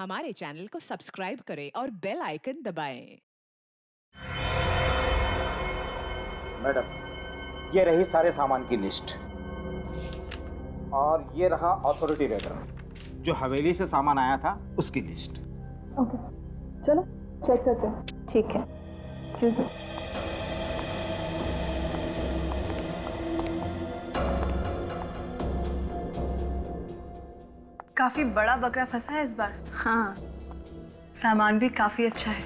हमारे चैनल को सब्सक्राइब करें और बेल आइकन दबाएं। मैडम, ये रही सारे सामान की लिस्ट और ये रहा अथॉरिटी लेटर जो हवेली से सामान आया था उसकी लिस्ट। ओके, चलो चेक करते हैं। ठीक है, एक्सक्यूज मी। काफी बड़ा बकरा फंसा है इस बार। हाँ, सामान भी काफी अच्छा है।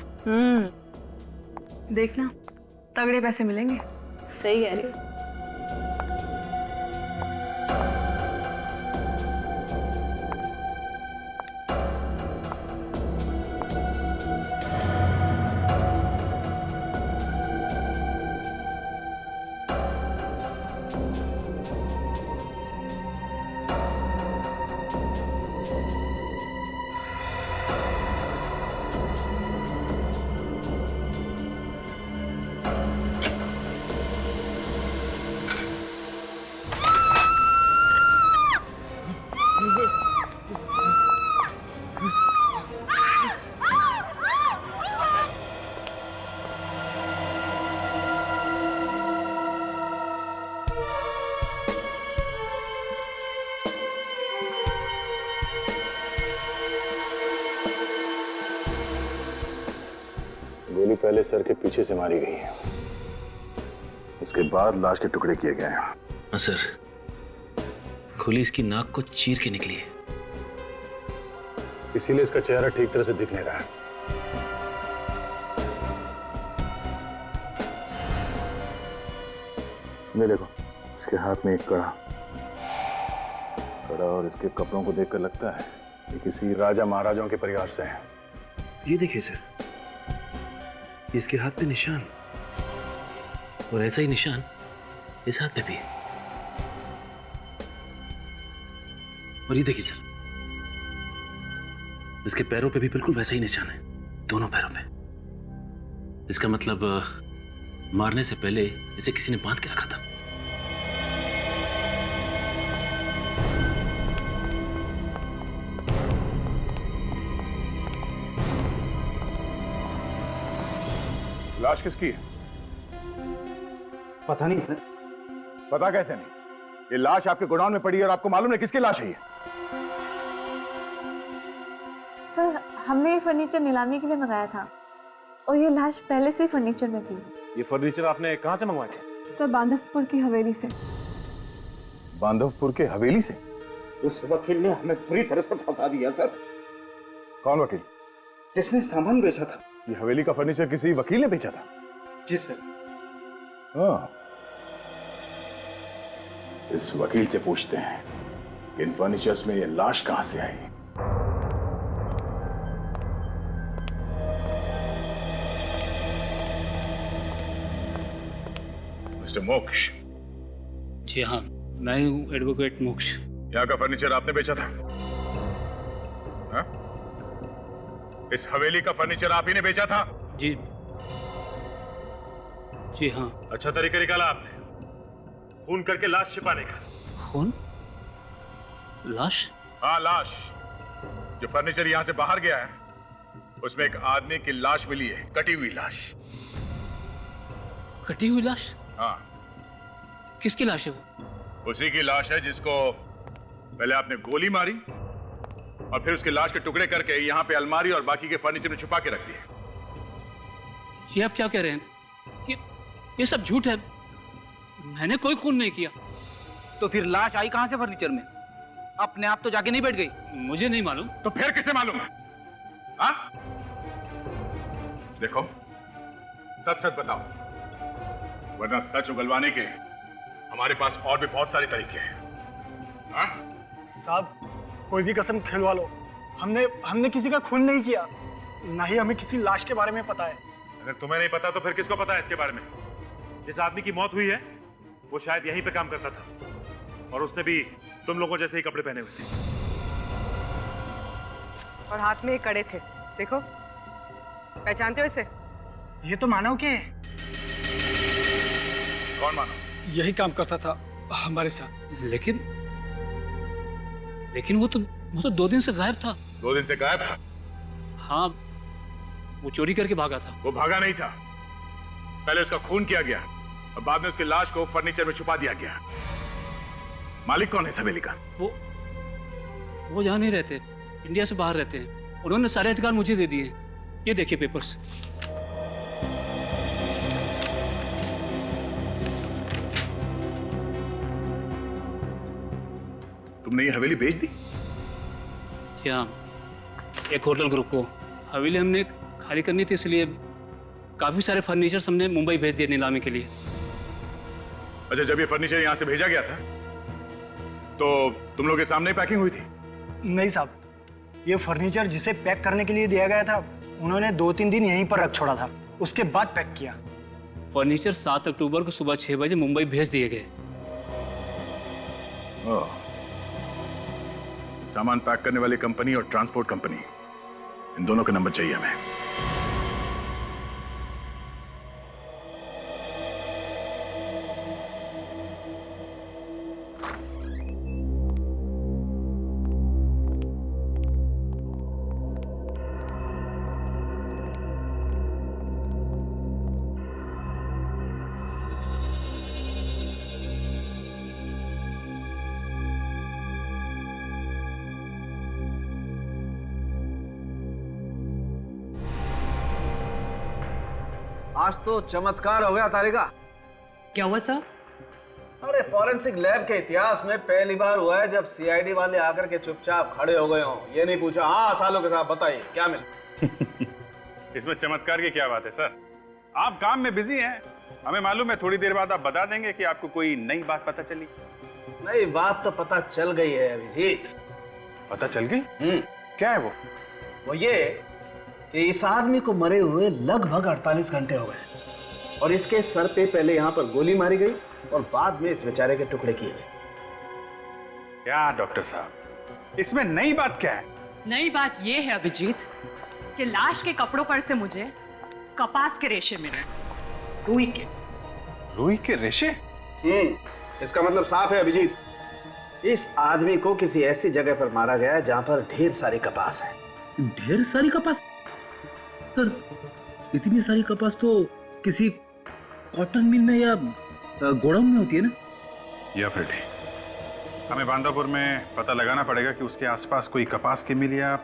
देखना, तगड़े पैसे मिलेंगे। सही कह रही हो। गोली पहले सर के पीछे से मारी गई है, उसके बाद लाश के टुकड़े किए गए हैं। हाँ सर, गोली इसकी नाक को चीर के निकली है, इसीलिए इसका चेहरा ठीक तरह से दिख नहीं रहा है। ये देखो, इसके हाथ में एक कड़ा और इसके कपड़ों को देखकर लगता है कि किसी राजा महाराजाओं के परिवार से है। ये देखिए सर, इसके हाथ पे निशान, और ऐसा ही निशान इस हाथ पे भी है। और ये देखिए सर, इसके पैरों पे भी बिल्कुल वैसा ही निशान है, दोनों पैरों पे। इसका मतलब मारने से पहले इसे किसी ने बांध के रखा था। लाश किसकी है? पता नहीं सर। पता कैसे नहीं? ये लाश आपके गोडाउन में पड़ी है और आपको मालूम है किसकी लाश है ये? सर, हमने ये फर्नीचर नीलामी के लिए मंगाया था और ये लाश पहले से ही फर्नीचर में थी। ये फर्नीचर आपने कहां से मंगवाए थे? सर, बांधवपुर की हवेली से। बांधवपुर के हवेली से? उस वकील ने हमें पूरी तरह से फंसा दिया सर। कौन वकील? जिसने सामान बेचा था। ये हवेली का फर्नीचर किसी वकील ने बेचा था? जी सर। हाँ, इस वकील से पूछते हैं कि इन फर्नीचर्स में ये लाश कहां से आई। मिस्टर मोक्ष। जी हाँ, मैं हूँ एडवोकेट मोक्ष। यहाँ का फर्नीचर आपने बेचा था? हाँ? इस हवेली का फर्नीचर आप ही ने बेचा था? जी जी हाँ। अच्छा तरीका निकाला आपने खून करके लाश छिपाने का। खून? लाश? हाँ, लाश। जो फर्नीचर यहाँ से बाहर गया है उसमें एक आदमी की लाश मिली है, कटी हुई लाश। कटी हुई लाश? हाँ। किसकी लाश है वो? उसी की लाश है जिसको पहले आपने गोली मारी और फिर उसकी लाश के टुकड़े करके यहाँ पे अलमारी और बाकी के फर्नीचर में छुपा के रख दिया। जी आप क्या कह रहे हैं? ये सब झूठ है, मैंने कोई खून नहीं किया। तो फिर लाश आई कहां से फर्नीचर में? अपने आप तो जाके नहीं बैठ गई? मुझे नहीं मालूम। तो फिर किसे मालूम है? हाँ? देखो, सच सच बताओ, वरना सच उगलवाने के हमारे पास और भी बहुत सारे तरीके हैं। हाँ? साहब, कोई भी कसम खिलवा लो, हमने किसी का खून नहीं किया, ना ही हमें किसी लाश के बारे में पता है। अगर तुम्हें नहीं पता तो फिर किसको पता है इसके बारे में? जिस आदमी की मौत हुई है वो शायद यहीं पे काम करता था और उसने भी तुम लोगों जैसे ही कपड़े पहने हुए थे। और हाथ में कड़े थे, देखो, पहचानते हो इसे? ये तो मानव के। कौन मानव? यही काम करता था हमारे साथ। लेकिन वो तो 2 दिन से गायब था। 2 दिन से गायब था? हाँ, वो चोरी करके भागा था। वो भागा नहीं था, पहले उसका खून किया गया और बाद में उसकी लाश को फर्नीचर में छुपा दिया गया। मालिक कौन है इस हवेली का? वो यहाँ नहीं रहते, इंडिया से बाहर रहते हैं। उन्होंने सारे अधिकार मुझे दे दिए। ये देखिए पेपर्स। तुमने ये हवेली बेच दी? क्या एक होटल ग्रुप को हवेली हमने खाली करनी थी, इसलिए काफी सारे फर्नीचर हमने मुंबई भेज दिए नीलामी के लिए। अच्छा, जब ये फर्नीचर यहाँ से भेजा गया था तो तुम लोग के सामने पैकिंग हुई थी? नहीं साहब, ये फर्नीचर जिसे पैक करने के लिए दिया गया था उन्होंने 2-3 दिन यहीं पर रख छोड़ा था, उसके बाद पैक किया। फर्नीचर 7 अक्टूबर को सुबह 6 बजे मुंबई भेज दिए गए। सामान पैक करने वाली कंपनी और ट्रांसपोर्ट कंपनी, इन दोनों के नंबर चाहिए हमें। आज तो चमत्कार हो गया तारिका। क्या हुआ सर? अरे फॉरेंसिक लैब के इतिहास में पहली बार हुआ है जब सीआईडी वाले आकर के चुपचाप खड़े हो गए हों, ये नहीं पूछा हाँ सालों के साथ बताइए क्या मिला। इसमें चमत्कार की क्या बात है सर? आप काम में बिजी हैं, हमें मालूम है। थोड़ी देर बाद आप बता देंगे कि आपको कोई नई बात पता चली। नई बात तो पता चल गई है अभिजीत। पता चल गई? क्या है वो ये कि इस आदमी को मरे हुए लगभग 48 घंटे हो गए और इसके सर पे पहले यहाँ पर गोली मारी गई और बाद में इस बेचारे के टुकड़े किए गए। क्या डॉक्टर साहब, इसमें नई बात क्या है? नई बात ये है अभिजीत कि लाश के कपड़ों पर से मुझे कपास के रेशे मिले, रुई के। रुई के रेशे? इसका मतलब साफ है अभिजीत, इस आदमी को किसी ऐसी जगह पर मारा गया है जहां पर ढेर सारी कपास है। ढेर सारी कपास? सर, इतनी सारी कपास तो किसी कॉटन मिल में या गोडाउन में होती है ना? या फिर हमें बांदापुर में पता लगाना पड़ेगा कि उसके आसपास कोई कपास की मिल या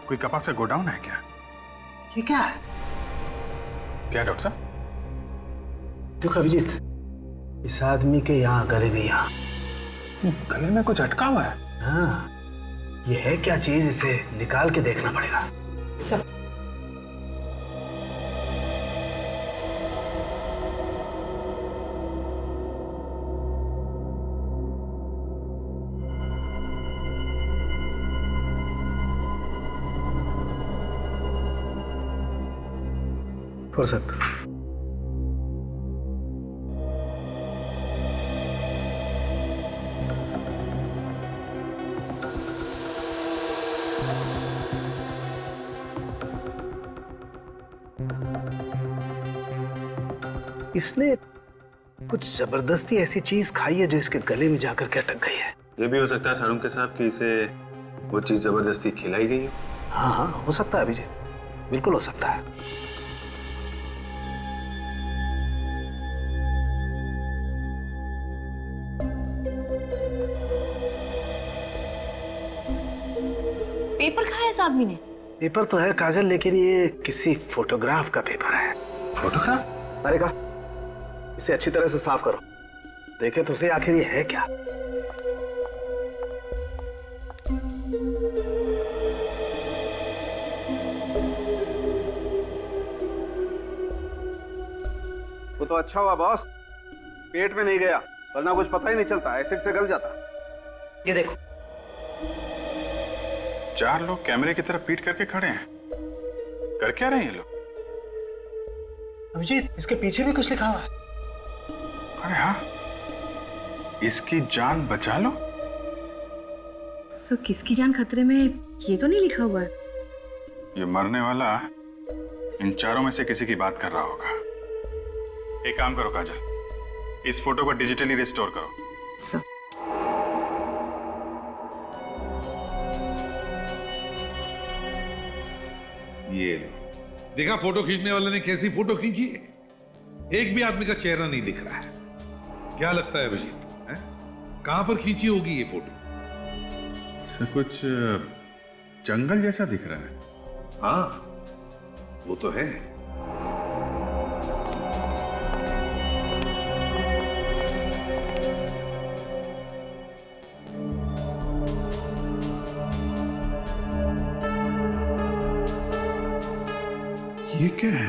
कोई कपास का गोडाउन है क्या? ये क्या है? क्या डॉक्टर साहब? देखो अभिजीत, इस आदमी के यहाँ गले में यहाँ गले में कुछ अटका हुआ है। हाँ, ये है क्या चीज, इसे निकाल के देखना पड़ेगा। सब फुर्सत। इसने कुछ जबरदस्ती ऐसी चीज खाई है जो इसके गले में जाकर के अटक गई है। ये भी हो सकता है शाहरुख के साहब कि इसे वो चीज जबरदस्ती खिलाई गई हो। हाँ हाँ, हो सकता है अभिजीत, बिल्कुल हो सकता है। पेपर खाया इस आदमी ने? पेपर तो है काजल, लेकिन ये किसी फोटोग्राफ का पेपर है। फोटोग्राफ? अरे का इसे अच्छी तरह से साफ करो, देखे तो सही आखिर ये है क्या। वो तो अच्छा हुआ बॉस, पेट में नहीं गया, वरना कुछ पता ही नहीं चलता, एसिड से गल जाता। ये देखो। 4 लोग कैमरे की तरफ पीट करके खड़े हैं, कर क्या रहे हैं ये लोग? अभिजीत, इसके पीछे भी कुछ लिखा हुआ है। अरे हाँ, इसकी जान बचा लो। सर, किसकी जान खतरे में, ये तो नहीं लिखा हुआ है। ये मरने वाला इन चारों में से किसी की बात कर रहा होगा। एक काम करो काजल, इस फोटो को डिजिटली रिस्टोर करो। सर, ये देखा फोटो खींचने वाले ने कैसी फोटो खींची है? एक भी आदमी का चेहरा नहीं दिख रहा है। क्या लगता है अभिजीत, कहां पर खींची होगी ये फोटो? सर कुछ जंगल जैसा दिख रहा है। हाँ वो तो है। ये क्या है?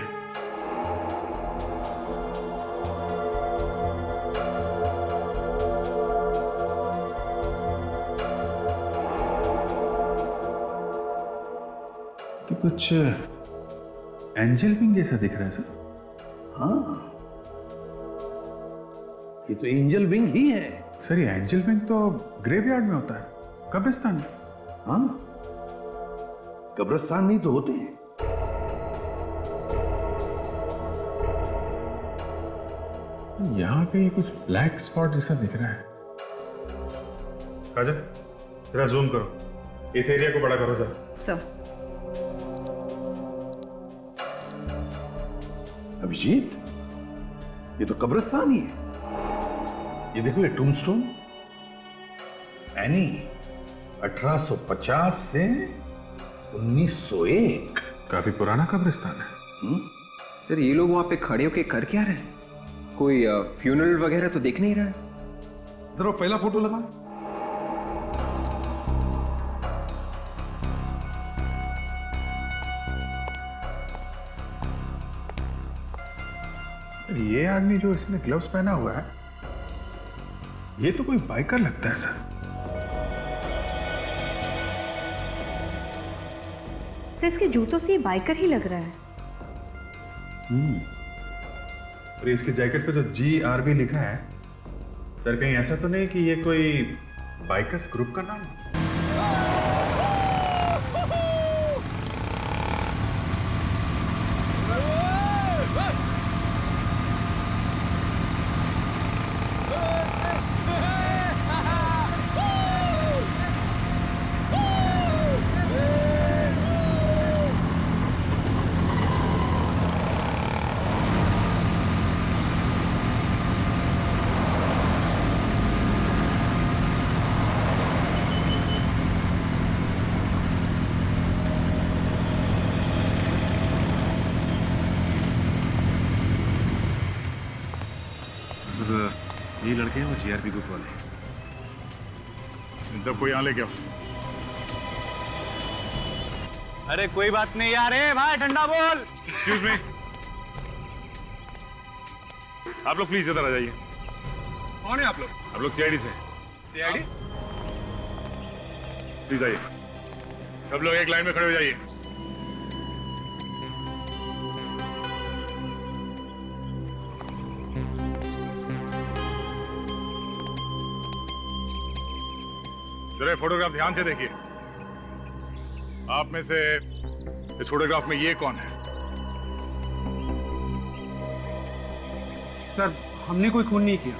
तो कुछ एंजल विंग जैसा दिख रहा है सर। हाँ ये तो एंजल विंग ही है। सर ये एंजल विंग तो ग्रेवयार्ड में होता है, कब्रिस्तान में। हाँ कब्रिस्तान में तो होते हैं। यहाँ पे कुछ ब्लैक स्पॉट जैसा दिख रहा है। काजल जरा जूम करो, इस एरिया को बड़ा करो जरा। सर अभिजीत ये तो कब्रिस्तान ही है। ये देखो ये टूमस्टोन, एनी 1850 से 1901। काफी पुराना कब्रिस्तान है। सर ये लोग वहां पे खड़े होके कर क्या रहे हैं? कोई फ्यूनरल वगैरह तो देख नहीं रहा है। जरा पहला फोटो लगा। ये आदमी जो इसने ग्लव्स पहना हुआ है, ये तो कोई बाइकर लगता है सर। सर इसके जूतों से ये बाइकर ही लग रहा है। और इसके जैकेट पे जो GRB लिखा है, सर कहीं ऐसा तो नहीं कि ये कोई बाइकर्स ग्रुप का नाम है? ये लड़के हैं वो GRB ग्रुप वाले। इन सबको यहाँ लेके आओ। अरे कोई बात नहीं यार, भाई ठंडा बोल। एक्सक्यूज मी, आप लोग प्लीज इधर आ जाइए। कौन है आप लोग? आप लोग CID से। CID? प्लीज आइए, सब लोग एक लाइन में खड़े हो जाइए। जरा फोटोग्राफ ध्यान से देखिए। आप में से इस फोटोग्राफ में ये कौन है? सर हमने कोई खून नहीं किया।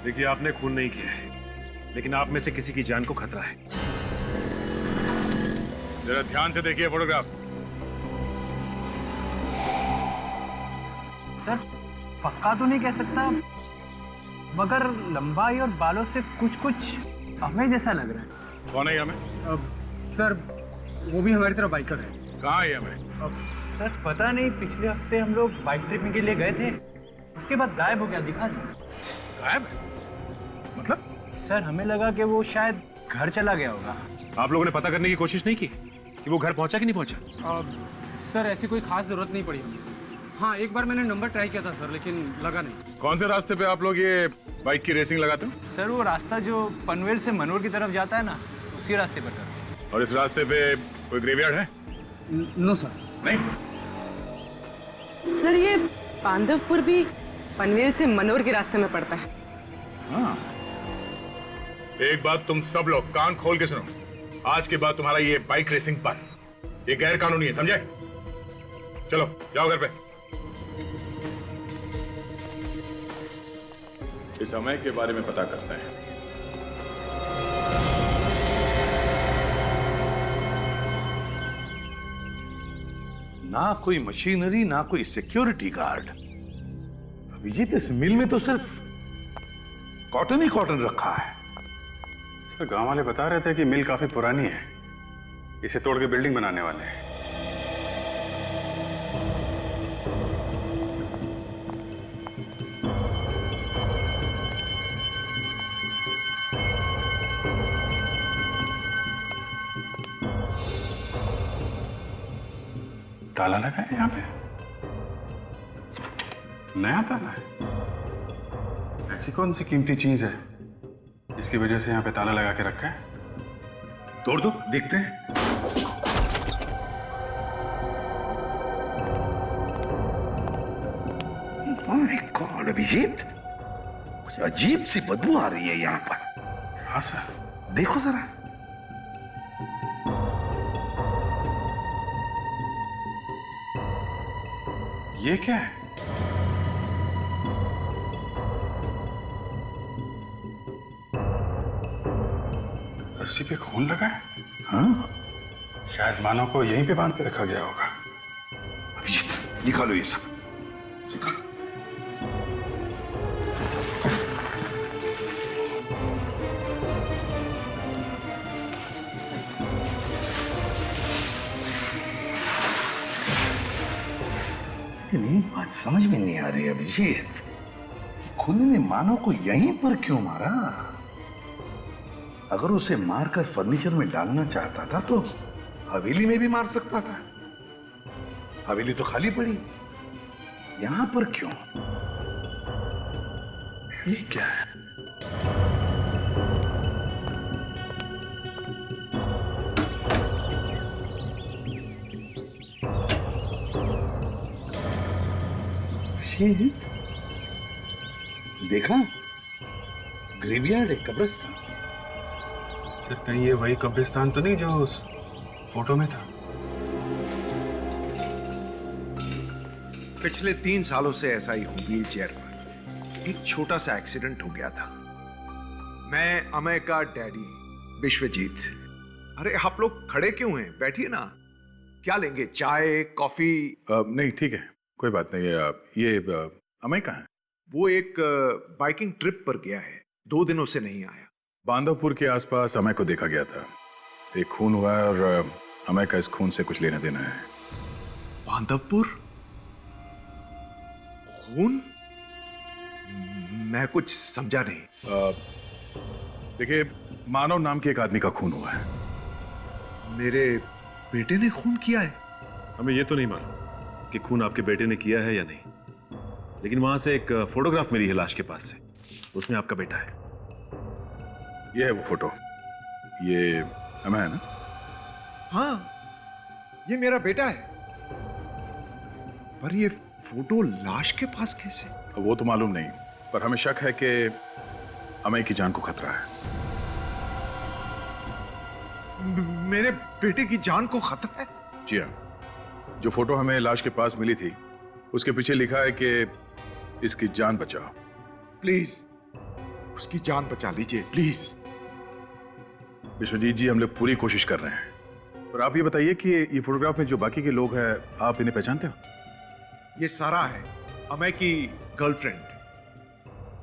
देखिए आपने खून नहीं किया है, लेकिन आप में से किसी की जान को खतरा है। जरा ध्यान से देखिए फोटोग्राफ। सर पक्का तो नहीं कह सकता, मगर लंबाई और बालों से कुछ हमें जैसा लग रहा है। कौन है ये हमें? सर वो भी हमारी तरह बाइकर है। कहाँ है हमें? सर पता नहीं, पिछले हफ्ते हम लोग बाइक ट्रिपिंग के लिए गए थे, उसके बाद गायब हो गया, दिखा नहीं। गायब? मतलब? सर हमें लगा कि वो शायद घर चला गया होगा। आप लोगों ने पता करने की कोशिश नहीं की कि वो घर पहुंचा कि नहीं पहुंचा? सर ऐसी कोई खास जरूरत नहीं पड़ी। हाँ एक बार मैंने नंबर ट्राई किया था सर, लेकिन लगा नहीं। कौन से रास्ते पे आप लोग ये बाइक की रेसिंग लगाते हो? सर वो रास्ता जो पनवेल से मनोर की तरफ जाता है ना, उसी रास्ते पर कर। और इस रास्ते पे कोई ग्रेवयार्ड है? No sir. नहीं? सर ये पांडवपुर भी पनवेल से मनोर के रास्ते में पड़ता है। हाँ। एक बात तुम सब लोग कान खोल के सुनो, आज के बाद तुम्हारा ये बाइक रेसिंग बंद। ये गैर कानूनी है, समझे? चलो जाओ घर पे। इस समय के बारे में पता करता है। ना कोई मशीनरी, ना कोई सिक्योरिटी गार्ड। अभिजीत, इस मिल में तो सिर्फ कॉटन ही कॉटन रखा है। सर, गांव वाले बता रहे थे कि मिल काफी पुरानी है, इसे तोड़ के बिल्डिंग बनाने वाले हैं। ताला लगा है यहाँ पे, नया ताला है। ऐसी कौन सी कीमती चीज है इसकी वजह से यहाँ पे ताला लगा के रखा है? तोड़ दो, देखते हैं। माय गॉड अभिजीत, कुछ अजीब सी बदबू आ रही है यहाँ पर। हाँ सर, देखो जरा। ये क्या है? रस्सी पे खून लगा है। हाँ, शायद मानव को यहीं पे बांध के रखा गया होगा। अभिजीत, निकालो ये सब, निकालो। लेकिन एक बात समझ में नहीं आ रही अभिजीत, खूनी ने मानव को यहीं पर क्यों मारा? अगर उसे मारकर फर्नीचर में डालना चाहता था तो हवेली में भी मार सकता था। हवेली तो खाली पड़ी, यहां पर क्यों? ये क्या है? देखा, ग्रेवयार्ड, एक कब्रिस्तान। सर, कहीं ये वही कब्रिस्तान तो नहीं जो उस फोटो में था? पिछले 3 सालों से ऐसा ही हूं, व्हील चेयर पर। एक छोटा सा एक्सीडेंट हो गया था। मैं अमय का डैडी विश्वजीत। अरे आप लोग खड़े क्यों हैं? बैठिए ना। क्या लेंगे, चाय, कॉफी? नहीं, ठीक है, कोई बात नहीं। ये अमय कहाँ है? वो एक बाइकिंग ट्रिप पर गया है, 2 दिनों से नहीं आया। बांधवपुर के आसपास अमय को देखा गया था। एक खून हुआ है और अमय का इस खून से कुछ लेना देना है। बांधवपुर? खून? मैं कुछ समझा नहीं। देखिए, मानव नाम के एक आदमी का खून हुआ है। मेरे बेटे ने खून किया है? हमें ये तो नहीं मालूम कि खून आपके बेटे ने किया है या नहीं, लेकिन वहां से एक फोटोग्राफ मिली है लाश के पास से, उसमें आपका बेटा है। ये है वो फोटो। ये अमय है ना? हाँ, ये मेरा बेटा है। पर ये फोटो लाश के पास कैसे? वो तो मालूम नहीं, पर हमें शक है कि अमय की जान को खतरा है। मेरे बेटे की जान को खतरा है? जी हाँ। जो फोटो हमें लाश के पास मिली थी, उसके पीछे लिखा है कि इसकी जान बचाओ। प्लीज, उसकी जान बचा लीजिए, प्लीज। विश्वजीत जी, हम लोग पूरी कोशिश कर रहे हैं, पर आप ये बताइए कि ये फोटोग्राफ में जो बाकी के लोग हैं, आप इन्हें पहचानते हो? ये सारा है, अमय की गर्लफ्रेंड।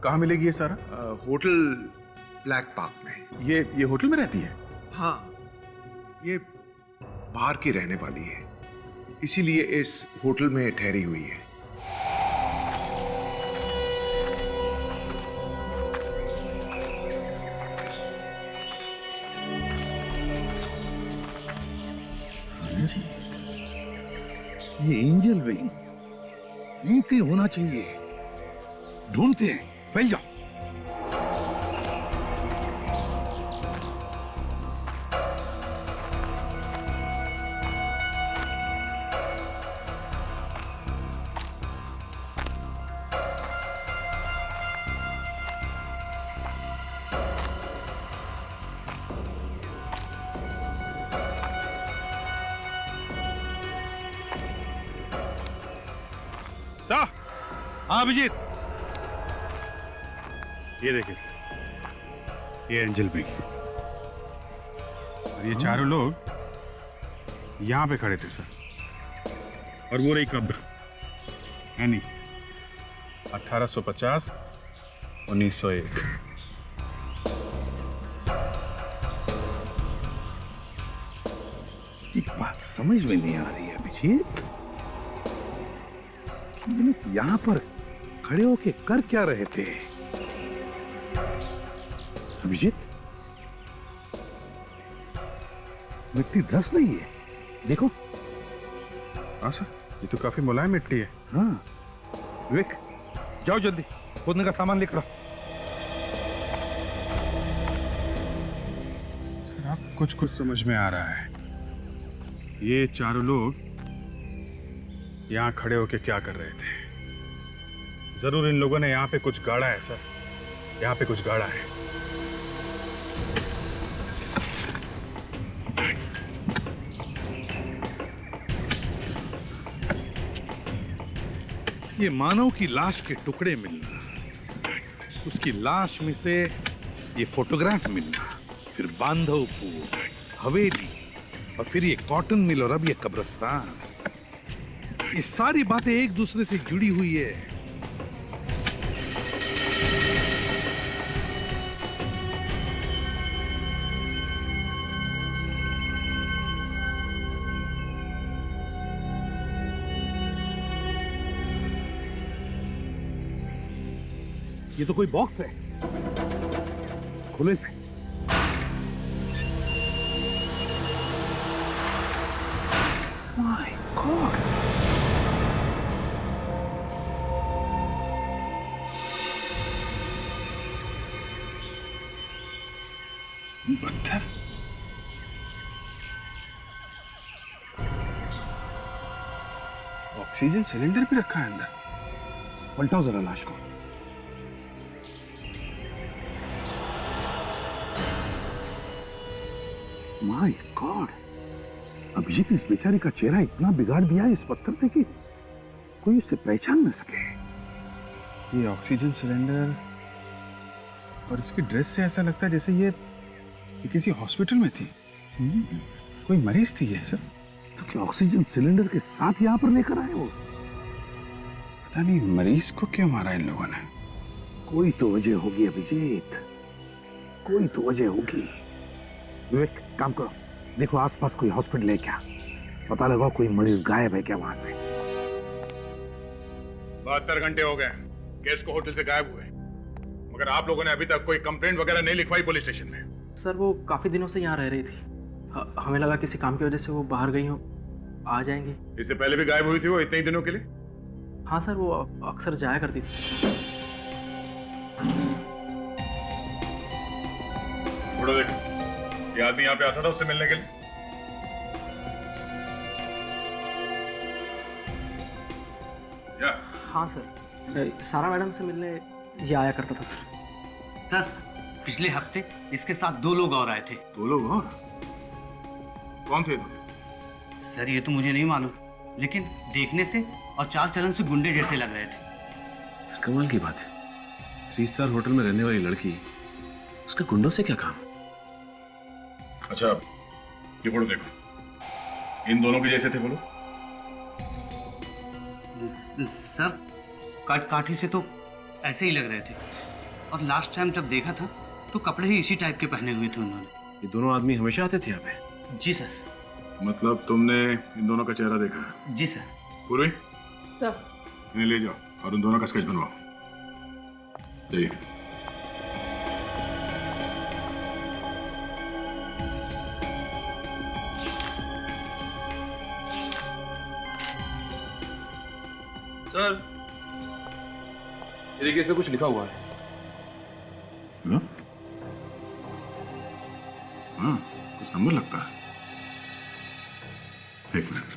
कहाँ मिलेगी ये सारा? होटल ब्लैक पार्क में। ये होटल में रहती है? हाँ, ये बाहर की रहने वाली है, इसीलिए इस होटल में ठहरी हुई है। ये एंजल विंग यहीं कहीं होना चाहिए। ढूंढते हैं, फैल जाओ। सर। हाँ अभिजीत, ये देखिए सर, ये एंजल विंग और ये चारों लोग यहाँ पे खड़े थे सर। और वो रही कब्र, एनी, 1850 1901। एक बात समझ में नहीं आ रही है अभिजीत कि ये लोग यहां पर खड़े होके कर क्या रहे थे। अभिजीत, मिट्टी धंस रही है, देखो। हाँ सर, ये तो काफी मुलायम मिट्टी है। हाँ विवेक, जाओ जल्दी खोदने का सामान लेकर आओ। सर आप कुछ समझ में आ रहा है, ये चारों लोग यहां खड़े होके क्या कर रहे थे? जरूर इन लोगों ने यहाँ पे कुछ गाड़ा है सर, यहाँ पे कुछ गाड़ा है। ये मानव की लाश के टुकड़े मिलना, उसकी लाश में से ये फोटोग्राफ मिलना, फिर बांधवपुर, हवेली, और फिर ये कॉटन मिल, और अब ये कब्रिस्तान, ये सारी बातें एक दूसरे से जुड़ी हुई है। ये तो कोई बॉक्स है, खुले से। माय गॉड, पत्थर, ऑक्सीजन सिलेंडर भी रखा है अंदर। पलटाओ जरा लाश को। माय गॉड, अभिजीत, इस बेचारे का चेहरा इतना बिगाड़ दिया है इस पत्थर से कि कोई उसे पहचान न सके। ये ऑक्सीजन सिलेंडर और इसकी ड्रेस से ऐसा लगता है जैसे ये किसी हॉस्पिटल में थी। कोई मरीज थी ये सब। तो क्या ऑक्सीजन सिलेंडर के साथ यहाँ पर लेकर आए वो? पता नहीं मरीज को क्यों मारा इन लोगों ने। कोई तो वजह होगी अभिजीत, कोई तो वजह होगी। विवेक, काम करो, देखो आसपास कोई हॉस्पिटल है क्या, पता लगाओ कोई मरीज गायब है क्या वहां से। 72 घंटे हो गए केस को होटल से गायब हुए, मगर आप लोगों ने अभी तक कोई कंप्लेंट वगैरह नहीं लिखवाई पुलिस स्टेशन में। सर वो काफी दिनों से यहाँ रह रही थी, हमें लगा किसी काम की वजह से वो बाहर गई हो, आ जाएंगी। इससे पहले भी गायब हुई थी वो इतने ही दिनों के लिए? हाँ सर, वो अक्सर जाया करती थी। थोड़ा देख, ये आदमी यहाँ पे आता था उससे मिलने के लिए? क्या? हाँ सर, सारा मैडम से मिलने ये आया करता था सर। सर पिछले हफ्ते इसके साथ 2 लोग और आए थे। 2 लोग और? कौन थे? सर ये तो मुझे नहीं मालूम, लेकिन देखने से और चाल चलन से गुंडे जैसे लग रहे थे। कमाल की बात है, 3 स्टार होटल में रहने वाली लड़की, उसके गुंडों से क्या काम? अच्छा ये फोटो देखो, इन दोनों के जैसे थे वो लोग? सर काठी से तो ऐसे ही लग रहे थे, और लास्ट टाइम जब देखा था तो कपड़े ही इसी टाइप के पहने हुए थे उन्होंने। ये दोनों आदमी हमेशा आते थे यहाँ पे? जी सर। मतलब तुमने इन दोनों का चेहरा देखा है? जी सर। पूर्वी, सर इन्हें ले जाओ और उन दोनों का स्केच बनवाओ। जाइए। सर ये देखिए, इसमें कुछ लिखा हुआ है। हाँ, कुछ नंबर लगता है। एक मिनट।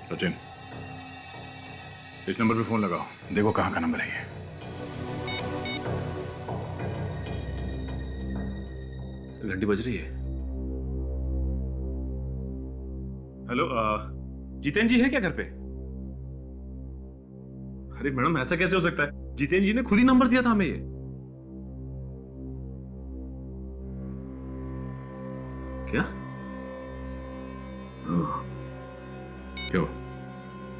सचिन, इस नंबर पे फोन लगाओ, देखो कहाँ का नंबर है ये। घंटी बज रही है। हेलो, जितेंद्र जी है क्या घर पे? अरे मैडम, ऐसा कैसे हो सकता है? जितेंद्र जी ने खुद ही नंबर दिया था हमें ये। क्या? क्यों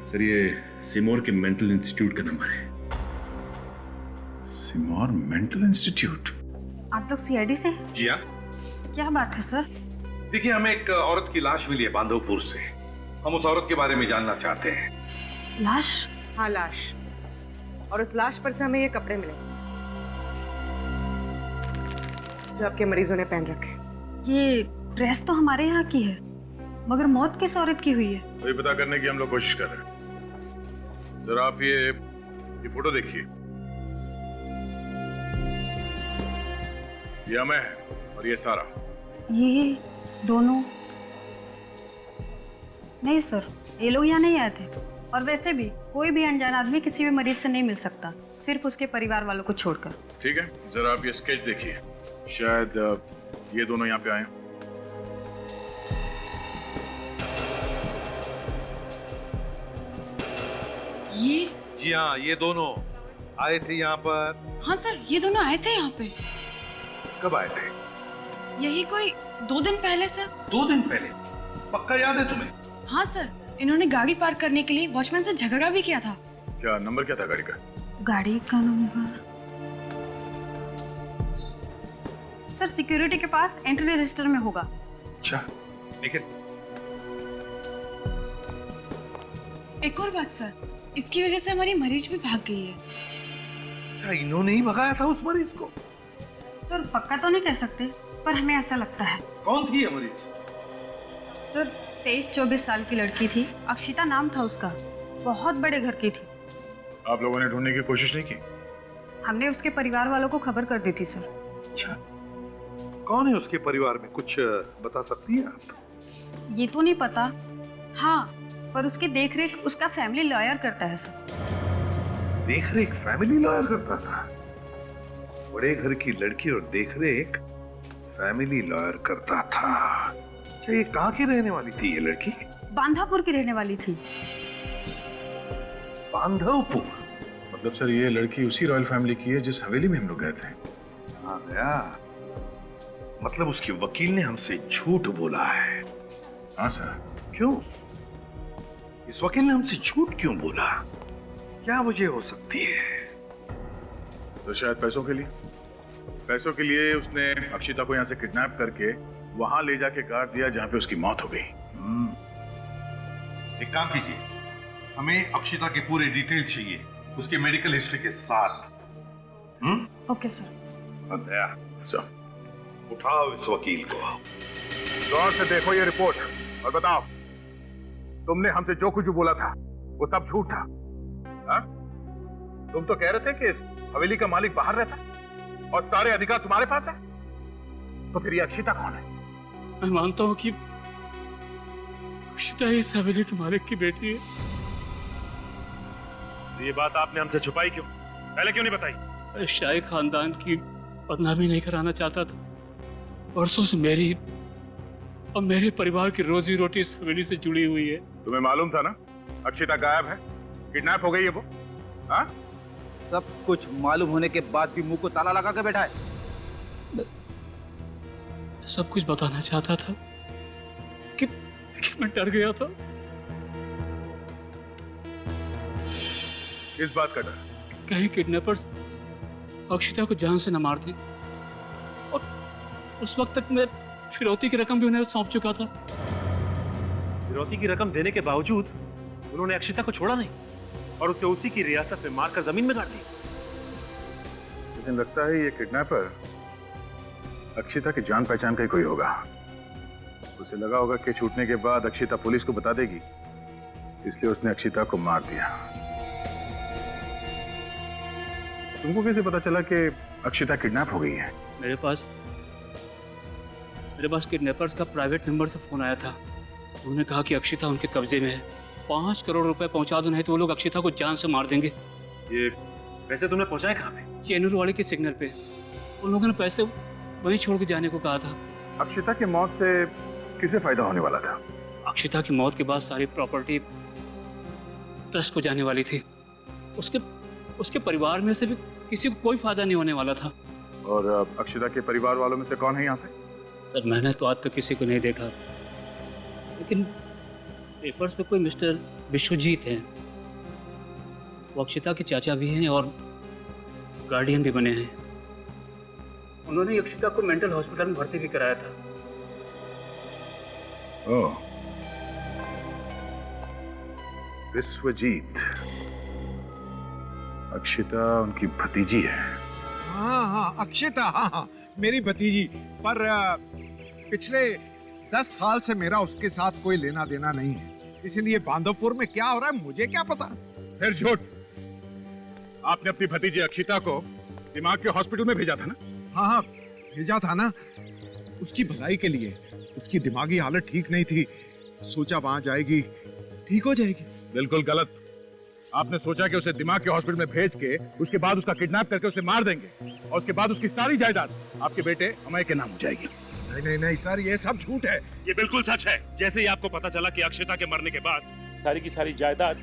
सर, ये सिमोर के मेंटल इंस्टीट्यूट का नंबर है। सिमोर मेंटल इंस्टीट्यूट? आप लोग सीआईडी से हैं? जी हाँ। क्या बात है सर? देखिए, हमें एक औरत की लाश मिली है बांधवपुर से। हम उस औरत के बारे में जानना चाहते हैं। लाश? हाँ, लाश। और उस लाश पर से हमें ये कपड़े मिले जो आपके मरीजों ने पहन रखे। ये ड्रेस तो हमारे यहाँ की है, मगर मौत किस औरत की हुई है? वही पता करने की हम लोग कोशिश कर रहे हैं। जरा आप ये फोटो देखिए। ये मैं है और ये सारा। ये दोनों? नहीं सर, ये लोग यहाँ नहीं आए थे। और वैसे भी कोई भी अनजान आदमी किसी भी मरीज से नहीं मिल सकता, सिर्फ उसके परिवार वालों को छोड़कर। ठीक है, जरा आप ये स्केच देखिए। शायद ये दोनों यहाँ पे आए। ये? जी हाँ, ये दोनों आए थे यहाँ पर। हाँ सर, ये दोनों आए थे यहाँ पे। कब आए थे? यही कोई 2 दिन पहले सर। 2 दिन पहले? पक्का याद है तुम्हें? हाँ सर, इन्होंने गाड़ी पार्क करने के लिए वॉचमैन से झगड़ा भी किया था। क्या नंबर क्या था गाड़ी का? गाड़ी का नंबर सर सिक्योरिटी के पास एंट्री रजिस्टर में होगा। अच्छा, लेकिन एक और बात सर, इसकी वजह से हमारी मरीज भी भाग गई है। क्या इन्होंने ही भगाया था उस मरीज को? सर पक्का तो नहीं कह सकते, पर हमें ऐसा लगता है। कौन थी ये मरीज? सर 23-24 साल की लड़की थी, अक्षिता नाम था उसका। बहुत बड़े घर की थी। आप लोगों ने ढूंढने की कोशिश नहीं की? हमने उसके परिवार वालों को खबर कर दी थी सर। अच्छा, कौन है उसके परिवार में, कुछ बता सकती हैं आप? ये तो नहीं पता। हाँ, पर उसकी देखरेख उसका फैमिली लॉयर करता है सर। देखरेख फैमिली लॉयर करता था? बड़े घर की लड़की और देखरेख फैमिली लॉयर करता था। अच्छा, ये कहाँ की रहने वाली थी ये लड़की? बांधापुर की रहने वाली थी। बांधवपुर? मतलब सर, ये लड़की उसी रॉयल फैमिली की है जिस हवेली में हम लोग गए थे। हाँ गया, मतलब उसके वकील ने हमसे झूठ बोला है। हाँ सर। क्यों? इस वकील ने हमसे झूठ क्यों बोला? क्या वजह हो सकती है? तो शायद पैसों के लिए। पैसों के लिए उसने अक्षिता को यहाँ से किडनैप करके वहां ले जाके गाड़ दिया जहां पे उसकी मौत हो गई। एक काम कीजिए, हमें अक्षिता के पूरे डिटेल चाहिए, उसके मेडिकल हिस्ट्री के साथ। Okay sir. दया सर, उठाओ इस वकील को। गौर से देखो ये रिपोर्ट और बताओ, तुमने हमसे जो कुछ भी बोला था वो सब झूठ था। हा? तुम तो कह रहे थे कि इस हवेली का मालिक बाहर रहता और सारे अधिकार तुम्हारे पास है, तो फिर ये अक्षिता कौन है? मैं मानता हूँ कि अक्षिता इस हवेली के मालिक की बेटी है। ये बात आपने हमसे छुपाई क्यों? पहले क्यों नहीं बताई? शाही खानदान की बदनामी नहीं कराना चाहता था। वर्षों से मेरी और मेरे परिवार की रोजी रोटी इस हवेली से जुड़ी हुई है। तुम्हें मालूम था ना अक्षिता गायब है, किडनैप हो गई है वो? हाँ? सब कुछ मालूम होने के बाद भी मुंह को ताला लगा के बैठा है। सब कुछ बताना चाहता था कि मैं डर गया था। इस बात का डर? कहीं किडनैपर्स अक्षिता को जान से न मार दें। और उस वक्त तक मैं फिरौती की रकम भी उन्हें सौंप चुका था। फिरौती की रकम देने के बावजूद उन्होंने अक्षिता को छोड़ा नहीं और उसे उसी की रियासत में मारकर जमीन में गाड़ दिया। लेकिन लगता है ये किडनैपर अक्षिता की जान पहचान का ही कोई होगा। उसे लगा होगा कि छूटने के बाद अक्षिता पुलिस को बता देगी, इसलिए उसने अक्षिता को मार दिया। तुमको कैसे पता चला कि अक्षिता किडनैप हो गई है? मेरे पास किडनैपर्स का प्राइवेट नंबर से फोन आया था। उन्होंने कहा कि अक्षिता उनके कब्जे में है, 5 करोड़ रुपए पहुंचा दो, नहीं तो वो लोग अक्षिता को जान से मार देंगे। ये पैसे तुमने पहुंचाए कहाँ पे? चेनूर वाले के सिग्नल पे। उन लोगों ने पैसे वहीं छोड़ के जाने को कहा था। अक्षिता की मौत से किसे फायदा होने वाला था? अक्षिता की मौत के बाद सारी प्रॉपर्टी ट्रस्ट को जाने वाली थी। उसके परिवार में से भी किसी को कोई फायदा नहीं होने वाला था। और अक्षिता के परिवार वालों में से कौन है यहाँ पे? सर मैंने तो आज तक किसी को नहीं देखा, लेकिन पेपर्स पे कोई मिस्टर विश्वजीत हैं। वो अक्षिता के चाचा भी हैं और गार्डियन भी बने हैं। उन्होंने अक्षिता को मेंटल हॉस्पिटल में भर्ती भी कराया था। ओह, विश्वजीत, अक्षिता उनकी भतीजी है। हाँ हाँ अक्षिता, हाँ हाँ मेरी भतीजी। पर पिछले 10 साल से मेरा उसके साथ कोई लेना देना नहीं है, इसीलिए बांधवपुर में क्या हो रहा है मुझे क्या पता। फिर झूठ। आपने अपनी भतीजी अक्षिता को दिमाग के हॉस्पिटल में भेजा था ना? हाँ हाँ भेजा था ना, उसकी भलाई के लिए। उसकी दिमागी हालत ठीक नहीं थी, सोचा वहां जाएगी ठीक हो जाएगी। बिल्कुल गलत। आपने सोचा कि उसे दिमाग के हॉस्पिटल में भेज के उसके बाद उसका किडनैप करके उसे मार देंगे और उसके बाद उसकी सारी जायदाद आपके बेटे अमय के नाम हो जाएगी। नहीं नहीं नहीं सर, ये सब झूठ है। ये बिल्कुल सच है। जैसे ही आपको पता चला कि अक्षिता के मरने के बाद सारी की सारी जायदाद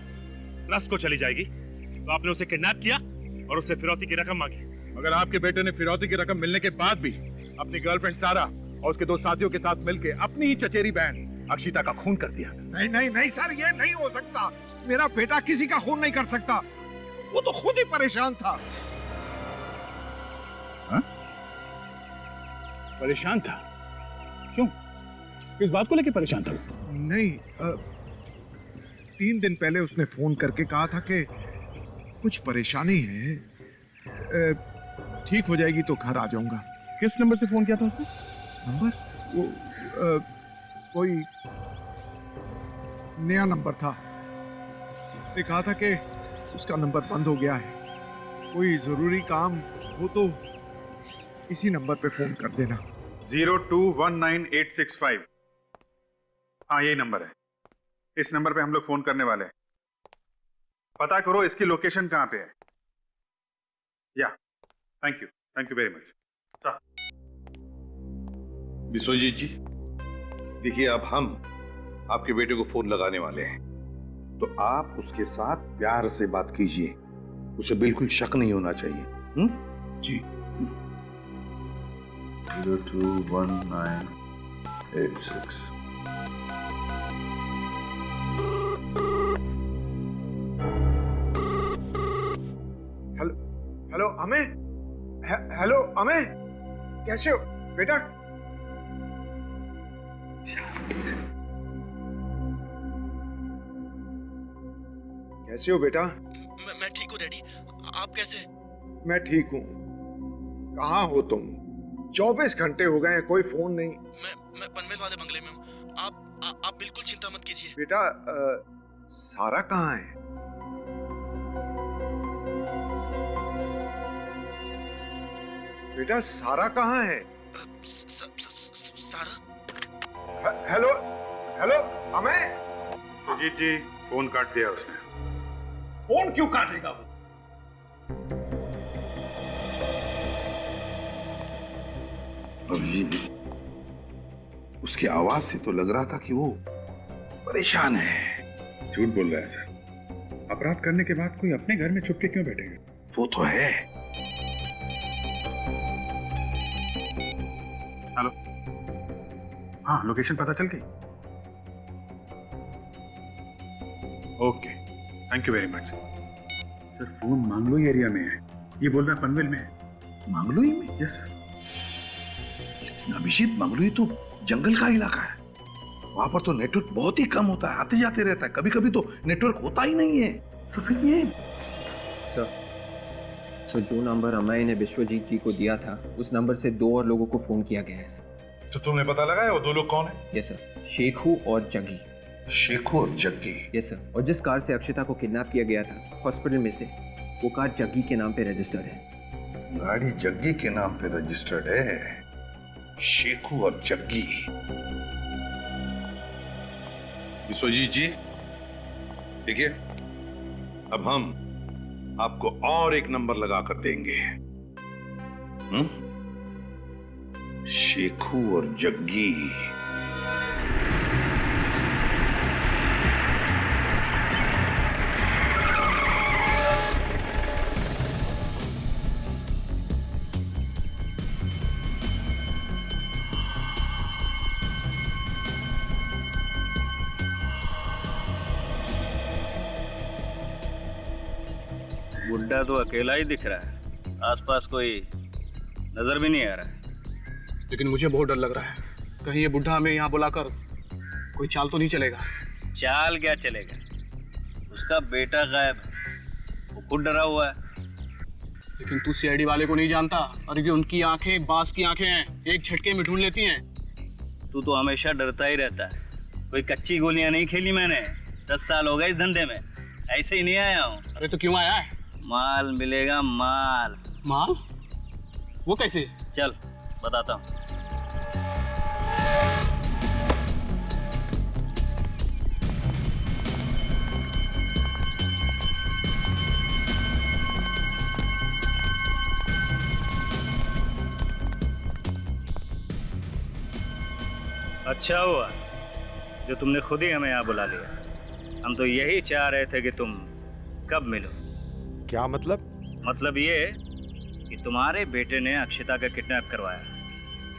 ट्रस्ट को चली जाएगी, तो आपने उसे किडनैप किया और उससे फिरौती की रकम मांगी। अगर आपके बेटे ने फिरौती की रकम मिलने के बाद भी अपनी गर्लफ्रेंड सारा और उसके 2 साथियों के साथ मिलकर अपनी ही चचेरी बहन अक्षिता का खून कर दिया। नहीं नहीं नहीं सर, ये नहीं हो सकता। मेरा बेटा किसी का खून नहीं कर सकता, वो तो खुद ही परेशान था। हा? परेशान था? क्यों? किस बात को लेकर परेशान था? नहीं 3 दिन पहले उसने फोन करके कहा था कि कुछ परेशानी है, ठीक हो जाएगी तो घर आ जाऊंगा। किस नंबर से फोन किया था उसने? नंबर? वो कोई नया नंबर था। उसने कहा था कि उसका नंबर बंद हो गया है, कोई जरूरी काम हो तो इसी नंबर पे फोन कर देना। 0219865। हाँ यही नंबर है। इस नंबर पे हम लोग फोन करने वाले हैं। पता करो इसकी लोकेशन कहाँ पे है। या thank you very much. Vishwajeet ji, देखिए अब हम आपके बेटे को फोन लगाने वाले हैं, तो आप उसके साथ प्यार से बात कीजिए, उसे बिल्कुल शक नहीं होना चाहिए। जी। 021986। हेलो अमय, हेलो अमय, कैसे हो बेटा? कैसे हो बेटा? मैं ठीक हूँ डैडी, आप कैसे? मैं ठीक हूँ। कहाँ हो तुम? 24 घंटे हो गए हैं, कोई फोन नहीं। मैं पनवेल वाले बंगले में हूँ। आप बिल्कुल चिंता मत कीजिए। बेटा सारा कहाँ है? बेटा सारा कहाँ है? Sara? Hello hello Amay. Sujeet ji, phone काट दिया उसने। फोन क्यों काटेगा वो? अभिजीत, उसकी आवाज से तो लग रहा था कि वो परेशान है। झूठ बोल रहा है सर। अपराध करने के बाद कोई अपने घर में छुप के क्यों बैठेगा? वो तो है। हेलो, हाँ लोकेशन पता चल गई? Okay, thank you very much. Sir phone Nangloi area में है, ये बोल रहा है पनवेल में है। मंगलोई में? Yes sir. लेकिन अभिजीत, मंगलोई तो जंगल का इलाका है, वहां पर तो नेटवर्क बहुत ही कम होता है, आते जाते रहता है, कभी कभी तो नेटवर्क होता ही नहीं है। तो फिर ये सर जो नंबर अमय ने विश्वजीत जी को दिया था, उस नंबर से 2 और लोगों को फोन किया गया है सर। तो तुमने पता लगाया वो 2 लोग कौन है? यस सर, शेखू और जग्गी। शेखू और जग्गी? Yes sir. और जिस कार से अक्षिता को किडनैप किया गया था हॉस्पिटल में से, वो कार जग्गी के नाम पे रजिस्टर्ड है। गाड़ी जग्गी के नाम पे रजिस्टर्ड है। शेखू और जग्गी। विश्वजीत जी देखिए, अब हम आपको और एक नंबर लगाकर देंगे। शेखू और जग्गी। बुड्ढा तो अकेला ही दिख रहा है, आसपास कोई नजर भी नहीं आ रहा है। लेकिन मुझे बहुत डर लग रहा है, कहीं ये बुढ़ा हमें यहाँ बुलाकर कोई चाल तो नहीं चलेगा। चाल क्या चलेगा, उसका बेटा गायब है, वो खुद डरा हुआ है। लेकिन तू सीआईडी वाले को नहीं जानता, और ये उनकी आंखें बांस की आंखें हैं, एक झटके में ढूंढ लेती हैं। तू तो हमेशा डरता ही रहता है, कोई कच्ची गोलियां नहीं खेली मैंने, 10 साल हो गए इस धंधे में, ऐसे ही नहीं आया हूँ। अरे तो क्यों आया है? माल मिलेगा, माल। माल? वो कैसे? चल बताता हूँ। अच्छा हुआ जो तुमने खुद ही हमें यहाँ बुला लिया, हम तो यही चाह रहे थे कि तुम कब मिलो। क्या मतलब? मतलब ये कि तुम्हारे बेटे ने अक्षिता का किडनैप करवाया,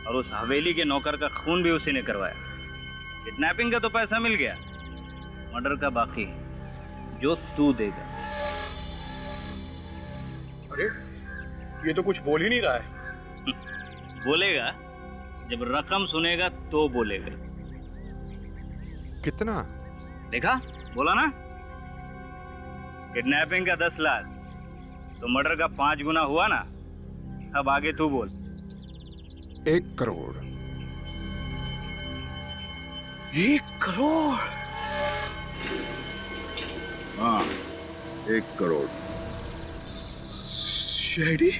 और उस हवेली के नौकर का खून भी उसी ने करवाया। किडनैपिंग का तो पैसा मिल गया, मर्डर का बाकी जो तू देगा। अरे ये तो कुछ बोल ही नहीं रहा है। बोलेगा, जब रकम सुनेगा तो बोलेगा। कितना? देखा, बोला ना, किडनैपिंग का 10 लाख, तो मर्डर का 5 गुना हुआ ना। अब आगे तू बोल। 1 करोड़। 1 करोड़? हाँ, 1 करोड़। सीआईडी?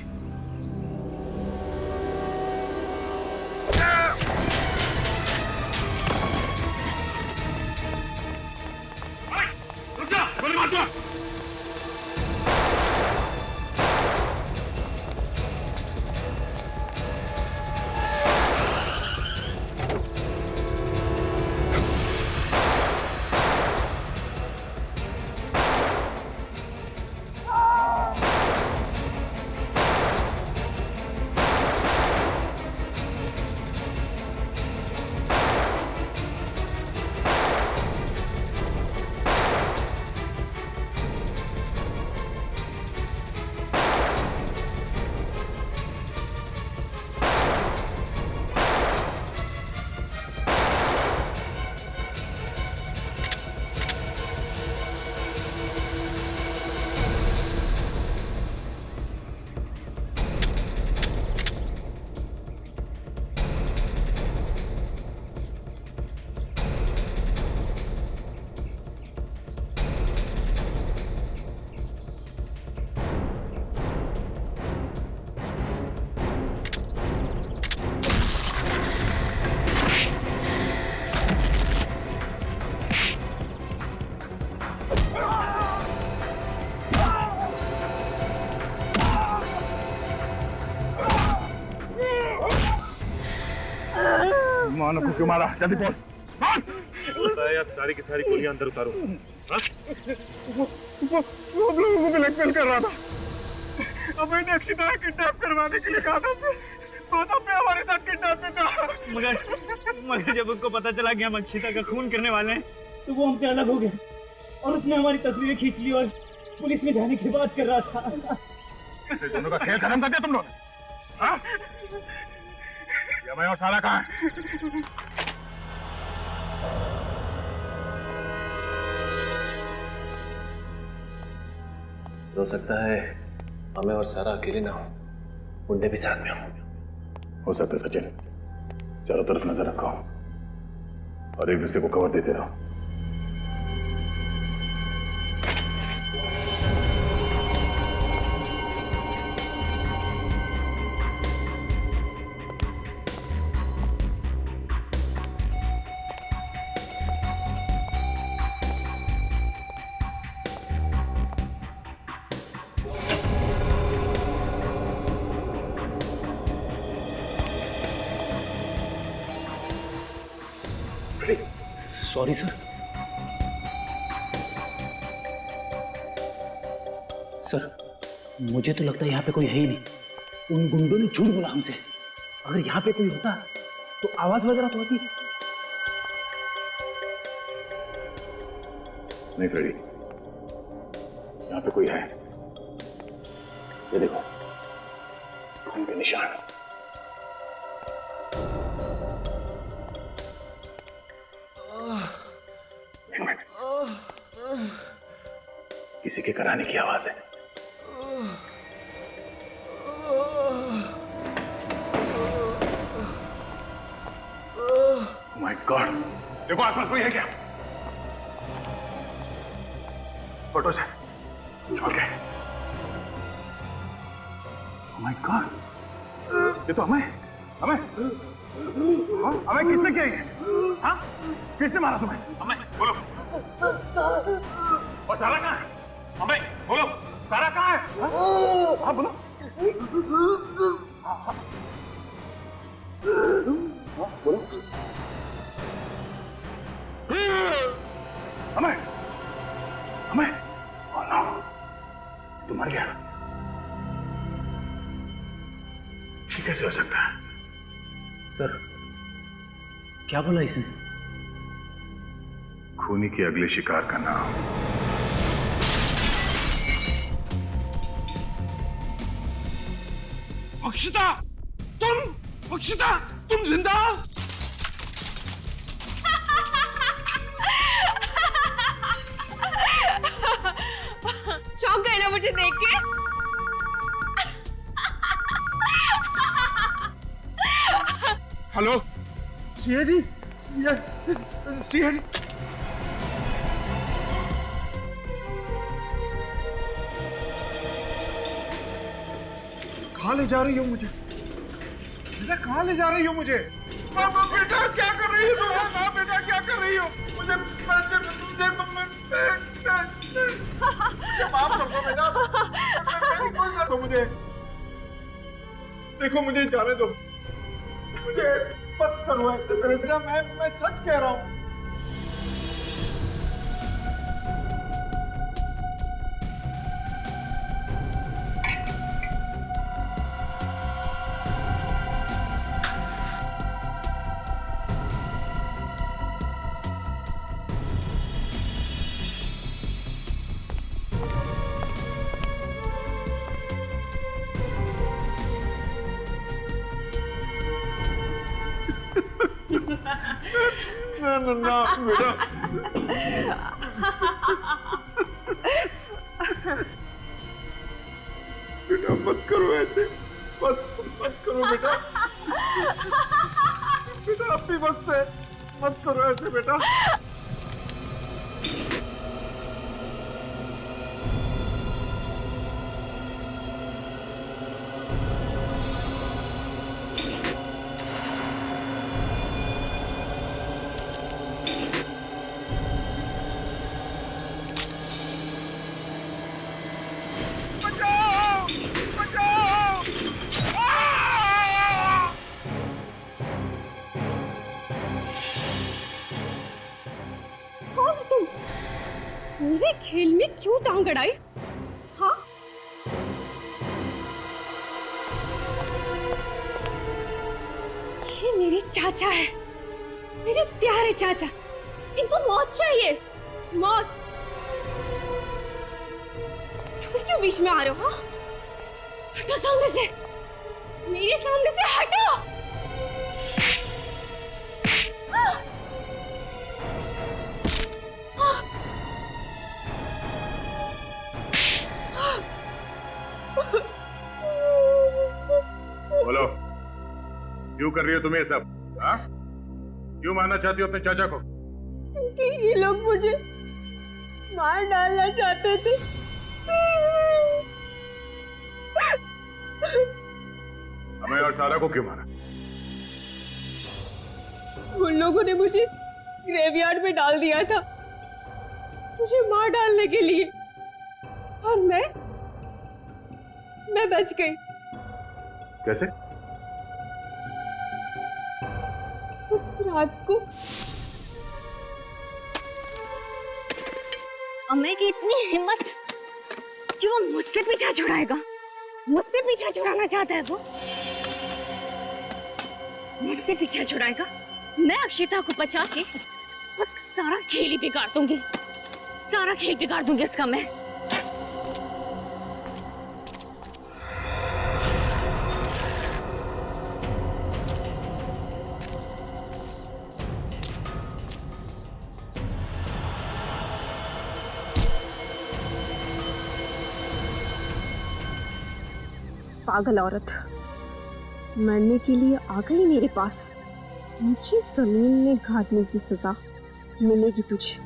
गोली मार दो। मानो को क्यों मारा? जल्दी बोल। बताया, सारी की सारी गोलियां अंदर उतारो। वो हम लोगों को ब्लैकमेल कर रहा था। अब मैंने अक्षिता को किडनैप करवाने के लिए कहा था, तो पे हमारे साथ किडनैप था। मगर जब उसको पता चला कि हम अक्षिता का खून करने वाले हैं, तो वो हमसे अलग हो गया और उसने हमारी तस्वीरें खींच ली और पुलिस में जाने की बात कर रहा था। दोनों का खेल खत्म कर दिया तुम लोग। हाँ? मैं और सारा कहाँ है? हो सकता है हमें और सारा अकेले ना हो, मुंडे भी साथ में हो सकता है सचिन। चारों तरफ नजर रखो और एक दूसरे को कवर देते रहो। Sorry sir. सर, मुझे तो लगता है यहाँ पे कोई है ही नहीं। उन गुंडों ने झूठ बोला हमसे। अगर यहाँ पे कोई होता तो आवाज वगैरह तो होती। नहीं फ्रेडी, यहाँ पे कोई है। ये देखो, खून के निशान। एक मिनट, किसी के कराने की आवाज है। माय गॉड, देखो आसपास कोई है क्या? फोटो से संभल के। माय गॉड, ये तो हमें किसने किया ये? हाँ, किसने मारा तुम्हें? हमें बोलो। और सारा कहाँ है? हमें बोलो, सारा कहाँ है? हाँ बोलो। बोलो। हमें oh no, तू मर गया। ये कैसे हो सकता है? सर, क्या बोला इसने? खूनी के अगले शिकार का नाम। अक्षता, तुम जिंदा? चौंक गए ना मुझे देख के? हेलो सिया जी, सिया जी, कहाँ ले जा रही हो मुझे? बेटा कहाँ ले जा रही हो मुझे? बेटा क्या कर रही हो? हाँ बेटा क्या कर रही हो? मुझे माफ कर दो बेटा, मेरी कोई ना दो मुझे। देखो मुझे जाने दो, मुझे मत करो ऐसे तरह से। मैं सच कह रहा हूँ। ना बेटा, बेटा मत करो ऐसे, मत करो बेटा। बेटा अब भी वक्त है, मत करो ऐसे बेटा। मुझे खेल में क्यों टांग अड़ाई? हाँ? ये मेरे चाचा है, मेरे प्यारे चाचा। इनको मौत चाहिए, मौत। तुम क्यों बीच में आ रहे हो? हाँ? हटो सामने से, मेरे सामने से हटो। बोलो, क्यों कर रही हो तुम ये सब? हाँ? क्यों मारना चाहती हो अपने चाचा को? क्योंकि ये लोग मुझे मार डालना चाहते थे। हमें और सारा को क्यों मारा? उन लोगों ने मुझे ग्रेवयार्ड में डाल दिया था, मुझे मार डालने के लिए, और मैं बच गई। कैसे? उस रात को अम्मे की इतनी हिम्मत कि वो मुझसे पीछा छुड़ाएगा, मुझसे पीछा छुड़ाना चाहता है वो, मुझसे पीछा छुड़ाएगा। मैं अक्षिता को बचा के उसका सारा खेल ही बिगाड़ दूंगी, सारा खेल बिगाड़ दूंगी उसका मैं। पागल औरत मरने के लिए आ गई मेरे पास। मुझे जमीन में गाड़ने की सजा मिलेगी तुझे।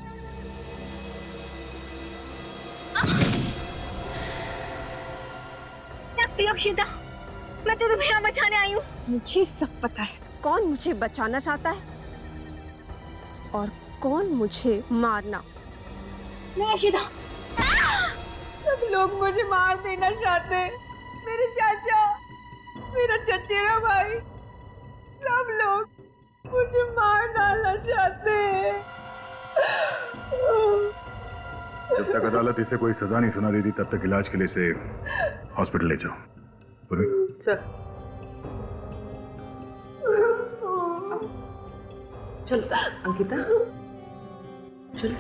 अक्षिता, मैं तो तुम्हें यहाँ बचाने आई हूँ। मुझे सब पता है कौन मुझे बचाना चाहता है और कौन मुझे मारना। नहीं अक्षिता, सब लोग मुझे मार देना चाहते हैं। मेरे चाचा, मेरा चचेरा भाई, सब लोग मुझे मार डालना चाहते हैं। जब तक अदालत इसे कोई सजा नहीं सुना देती तब तक इलाज के लिए इसे हॉस्पिटल ले जाओ। सर चल अंकिता, चल।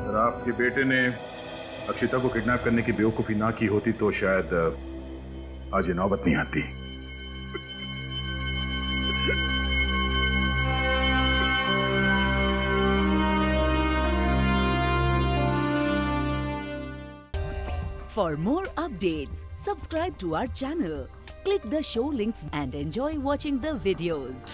अगर आपके बेटे ने अक्षिता को किडनैप करने की बेवकूफी ना की होती तो शायद आज ये नौबत नहीं आती। For more updates, subscribe to our channel, click the show links and enjoy watching the videos.